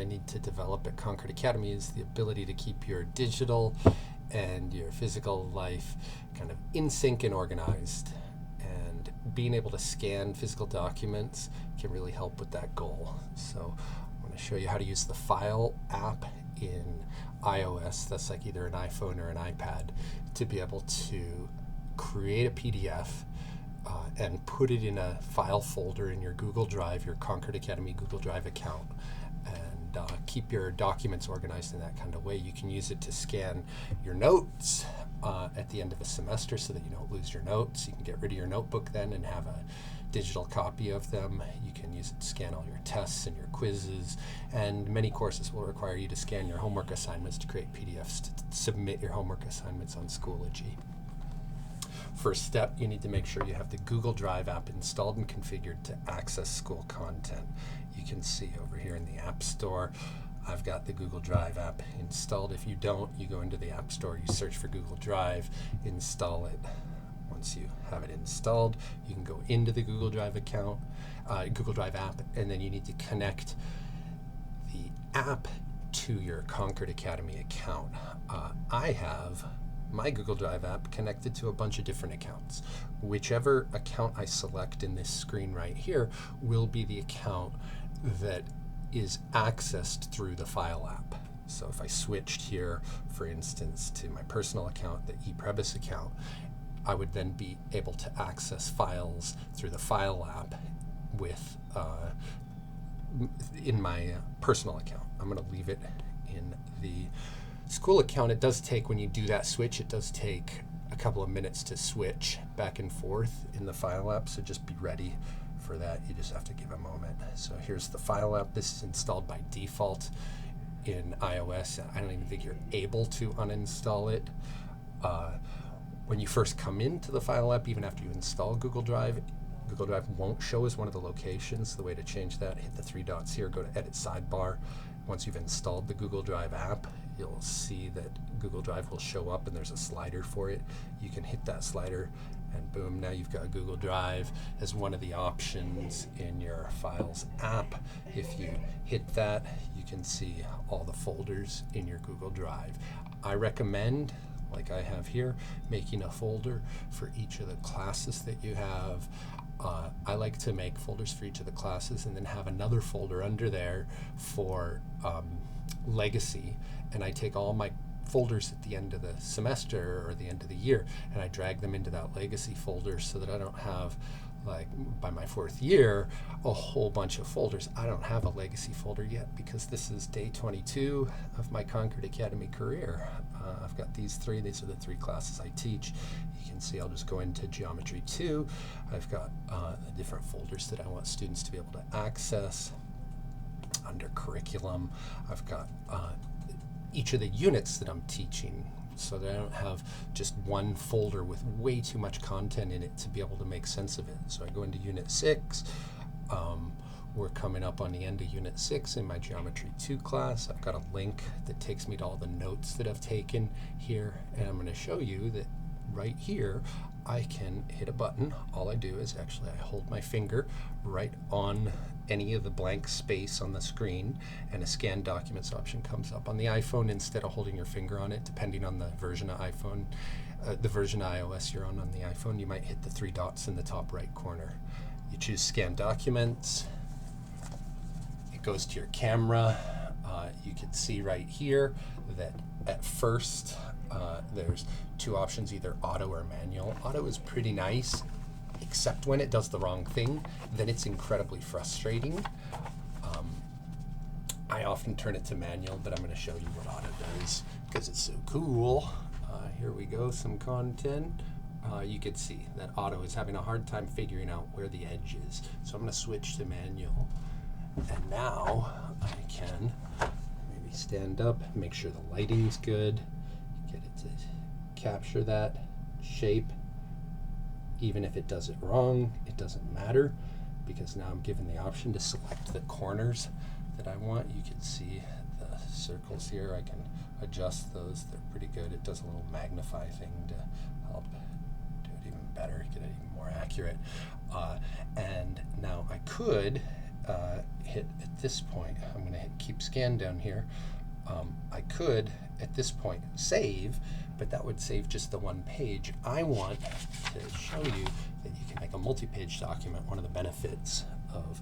I need to develop at Concord Academy is the ability to keep your digital and your physical life kind of in sync and organized. And being able to scan physical documents can really help with that goal. So I'm going to show you how to use the File app in iOS, that's like either an iPhone or an iPad, to be able to create a PDF and put it in a file folder in your Google Drive, your Concord Academy Google Drive account, and keep your documents organized in that kind of way. You can use it to scan your notes at the end of a semester so that you don't lose your notes. You can get rid of your notebook then and have a digital copy of them. You can use it to scan all your tests and your quizzes, and many courses will require you to scan your homework assignments to create PDFs to submit your homework assignments on Schoology. First step, you need to make sure you have the Google Drive app installed and configured to access school content. You can see over here in the App Store, I've got the Google Drive app installed. If you don't, you go into the App Store, you search for Google Drive, install it. Once you have it installed, you can go into the Google Drive account, Google Drive app, and then you need to connect the app to your Concord Academy account. I have my Google Drive app connected to a bunch of different accounts. Whichever account I select in this screen right here will be the account that is accessed through the File app. So if I switched here, for instance, to my personal account, the ePrebis account, I would then be able to access files through the File app with in my personal account. I'm going to leave it in the school account. It does take, when you do that switch, it does take a couple of minutes to switch back and forth in the File app, so just be ready for that. You just have to give a moment. So here's the File app. This is installed by default in iOS. I don't even think you're able to uninstall it. When you first come into the File app, even after you install Google Drive won't show as one of the locations. The way to change that, hit the three dots here, go to Edit Sidebar. Once you've installed the Google Drive app, you'll see that Google Drive will show up and there's a slider for it. You can hit that slider and boom, now you've got Google Drive as one of the options in your Files app. If you hit that, you can see all the folders in your Google Drive. I recommend, like I have here, making a folder for each of the classes that you have. I like to make folders for each of the classes and then have another folder under there for legacy, and I take all my folders at the end of the semester or the end of the year and I drag them into that legacy folder so that I don't have, like by my fourth year, a whole bunch of folders. I don't have a legacy folder yet because this is day 22 of my Concord Academy career. I've got these three. These are the three classes I teach. You can see I'll just go into Geometry 2. I've got the different folders that I want students to be able to access. Under Curriculum, I've got each of the units that I'm teaching, so that I don't have just one folder with way too much content in it to be able to make sense of it. So I go into Unit 6. We're coming up on the end of Unit 6 in my Geometry 2 class. I've got a link that takes me to all the notes that I've taken here, and I'm going to show you that right here I can hit a button. All I do is actually I hold my finger right on any of the blank space on the screen and a Scan Documents option comes up. On the iPhone, instead of holding your finger on it, depending on the version of iPhone, the version of iOS you're on the iPhone, you might hit the three dots in the top right corner. You choose Scan Documents. It goes to your camera. You can see right here that at first there's two options, either auto or manual. Auto is pretty nice, except when it does the wrong thing, then it's incredibly frustrating. I often turn it to manual, but I'm going to show you what auto does because it's so cool. Here we go, some content. You can see that auto is having a hard time figuring out where the edge is. So I'm going to switch to manual. And now I can maybe stand up, make sure the lighting's good, get it to capture that shape. Even if it does it wrong, it doesn't matter because now I'm given the option to select the corners that I want. You can see the circles here. I can adjust those. They're pretty good. It does a little magnify thing to help do it even better, get it even more accurate. And now I could hit at this point, I'm going to hit keep scan down here. I could at this point save, but that would save just the one page. I want to show you that you can make a multi-page document. One of the benefits of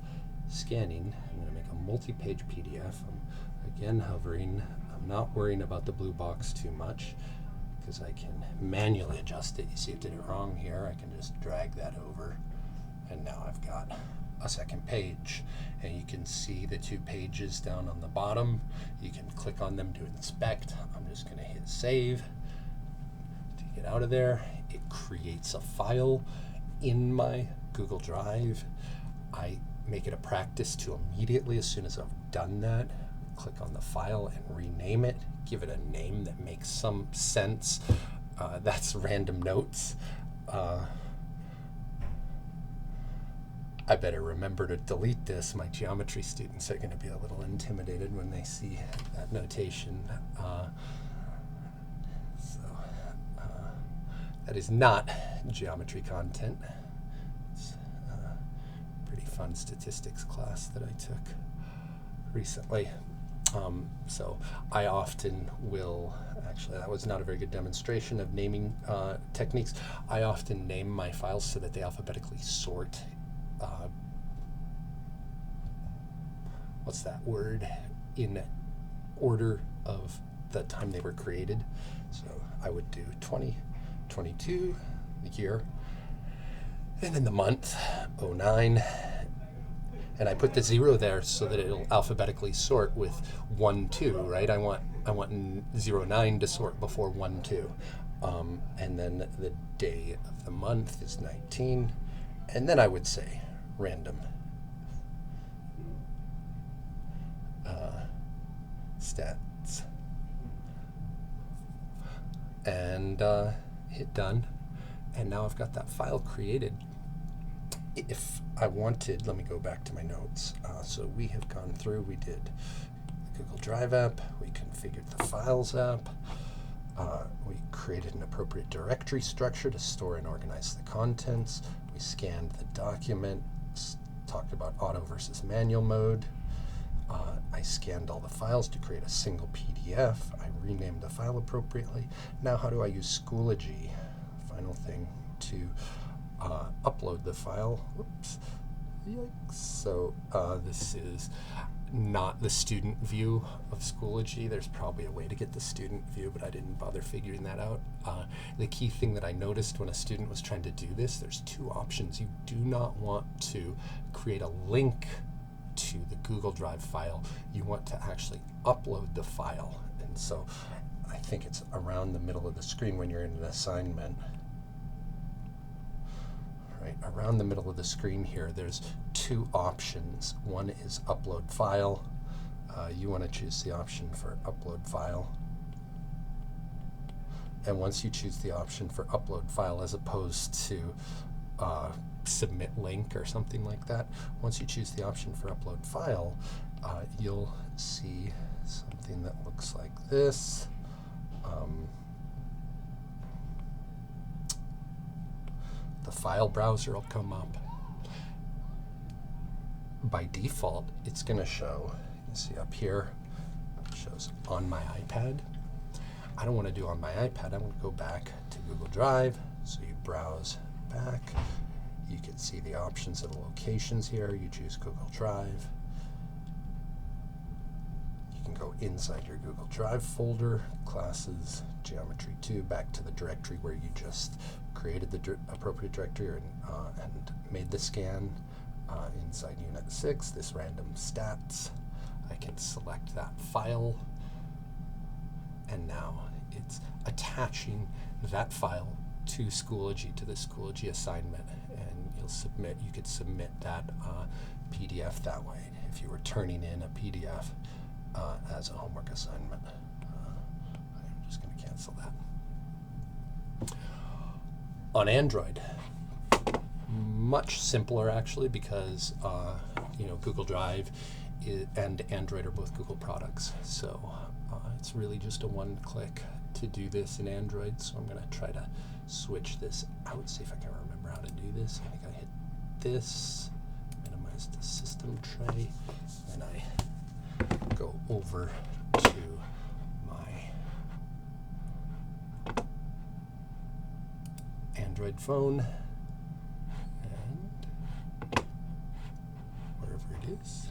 scanning, I'm going to make a multi-page PDF. I'm again hovering. I'm not worrying about the blue box too much because I can manually adjust it. You see I did it wrong here. I can just drag that over, and now I've got a second page, and you can see the 2 pages down on the bottom. You can click on them to inspect. I'm just going to hit save to get out of there. It creates a file in my Google Drive. I make it a practice to immediately, as soon as I've done that, click on the file and rename it, give it a name that makes some sense. That's random notes. I better remember to delete this. My geometry students are going to be a little intimidated when they see that notation. That is not geometry content. It's a pretty fun statistics class that I took recently. So I often will, actually that was not a very good demonstration of naming techniques. I often name my files so that they alphabetically sort. What's that word? In order of the time they were created. So I would do 2022, the year, and then the month, 09. And I put the 0 there so that it'll alphabetically sort with 1, 2, right? I want 09 to sort before 1, 2. And then the day of the month is 19. And then I would say random stats. And hit done. And now I've got that file created. If I wanted, let me go back to my notes. So we have gone through, we did the Google Drive app, we configured the Files app, we created an appropriate directory structure to store and organize the contents, we scanned the document, talked about auto versus manual mode, I scanned all the files to create a single PDF, I renamed the file appropriately. Now how do I use Schoology? Final thing, to upload the file. Whoops. Yikes. So this is not the student view of Schoology. There's probably a way to get the student view, but I didn't bother figuring that out. The key thing that I noticed when a student was trying to do this, there's 2 options. You do not want to create a link to the Google Drive file. You want to actually upload the file. And so I think it's around the middle of the screen when you're in an assignment. Right around the middle of the screen here, there's 2 options. One is upload file. You want to choose the option for upload file. And once you choose the option for upload file as opposed to submit link or something like that, once you choose the option for upload file, you'll see something that looks like this. The file browser will come up. By default, it's going to show, you see up here, it shows on my iPad. I don't want to do on my iPad. I want to go back to Google Drive. So you browse back. You can see the options of the locations here. You choose Google Drive. You can go inside your Google Drive folder, classes, geometry 2, back to the directory where you just created the appropriate directory and made the scan. Inside Unit 6, this random stats, I can select that file, and now it's attaching that file to Schoology, to the Schoology assignment, and you could submit that PDF that way if you were turning in a PDF as a homework assignment. I'm just going to cancel that. On Android, much simpler actually, because Google Drive and Android are both Google products, so it's really just a one-click to do this in Android. So I'm going to try to switch this out, see if I can remember how to do this. I think I hit this, minimize just a system tray, and I go over to my Android phone, and wherever it is,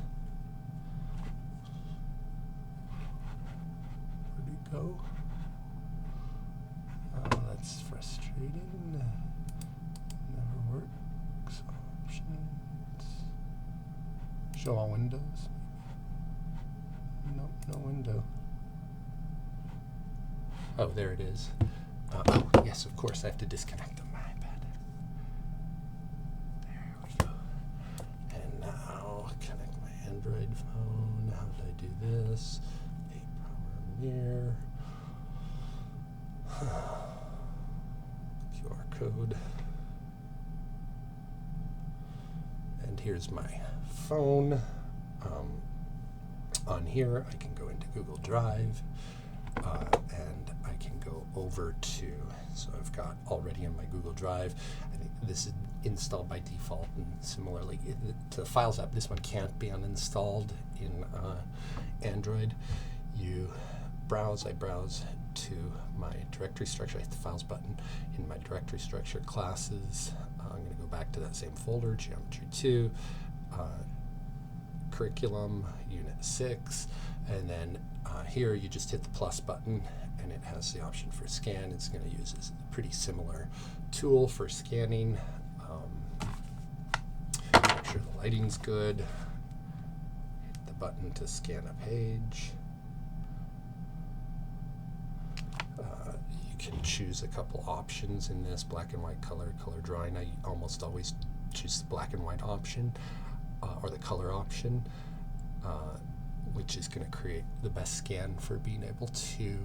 where'd it go? Oh, that's frustrating. Never works. Options. Show all windows. Nope, no window. Oh, there it is. Oh, yes, of course, I have to disconnect my iPad. There we go. And now connect my Android phone. How did I do this? A power mirror. QR code. And here's my phone. On here, I can go into Google Drive, and I can go over to, so I've got already in my Google Drive, I think this is installed by default, and similarly to the Files app, this one can't be uninstalled in Android. You browse, I browse to my directory structure. I hit the Files button. In my directory structure, classes, I'm going to go back to that same folder, Geometry 2, Curriculum, Unit 6, and then here you just hit the plus button, and it has the option for scan. It's going to use a pretty similar tool for scanning. Make sure the lighting's good. Hit the button to scan a page. You can choose a couple options in this: black and white, color, color drawing. I almost always choose the black and white option. Or the color option, which is going to create the best scan for being able to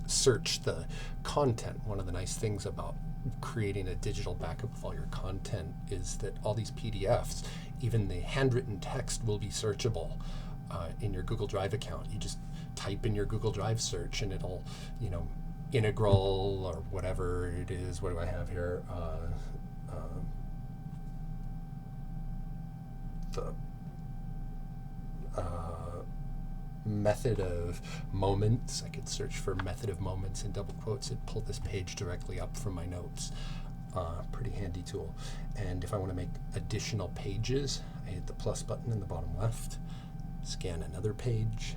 search the content. One of the nice things about creating a digital backup of all your content is that all these PDFs, even the handwritten text, will be searchable in your Google Drive account. You just type in your Google Drive search, and it'll, integral or whatever it is. What do I have here? The method of moments. I could search for method of moments in double quotes. It pulled this page directly up from my notes. Pretty handy tool. And if I want to make additional pages, I hit the plus button in the bottom left, scan another page,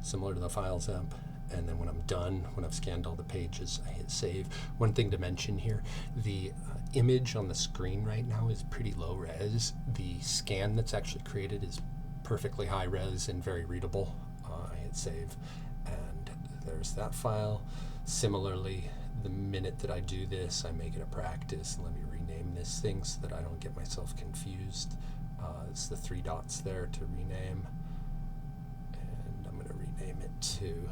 similar to the Files app. And then when I'm done, when I've scanned all the pages, I hit save. One thing to mention here, the image on the screen right now is pretty low res. The scan that's actually created is perfectly high res and very readable. I hit save, and there's that file. Similarly, the minute that I do this, I make it a practice. Let me rename this thing so that I don't get myself confused. It's the 3 dots there to rename, and I'm going to rename it to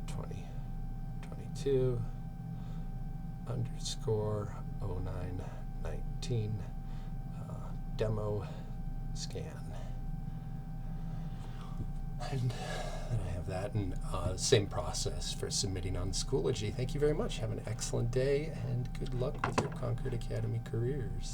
2022 _ 0919 demo scan. And then I have that, and same process for submitting on Schoology. Thank you very much. Have an excellent day, and good luck with your Concord Academy careers.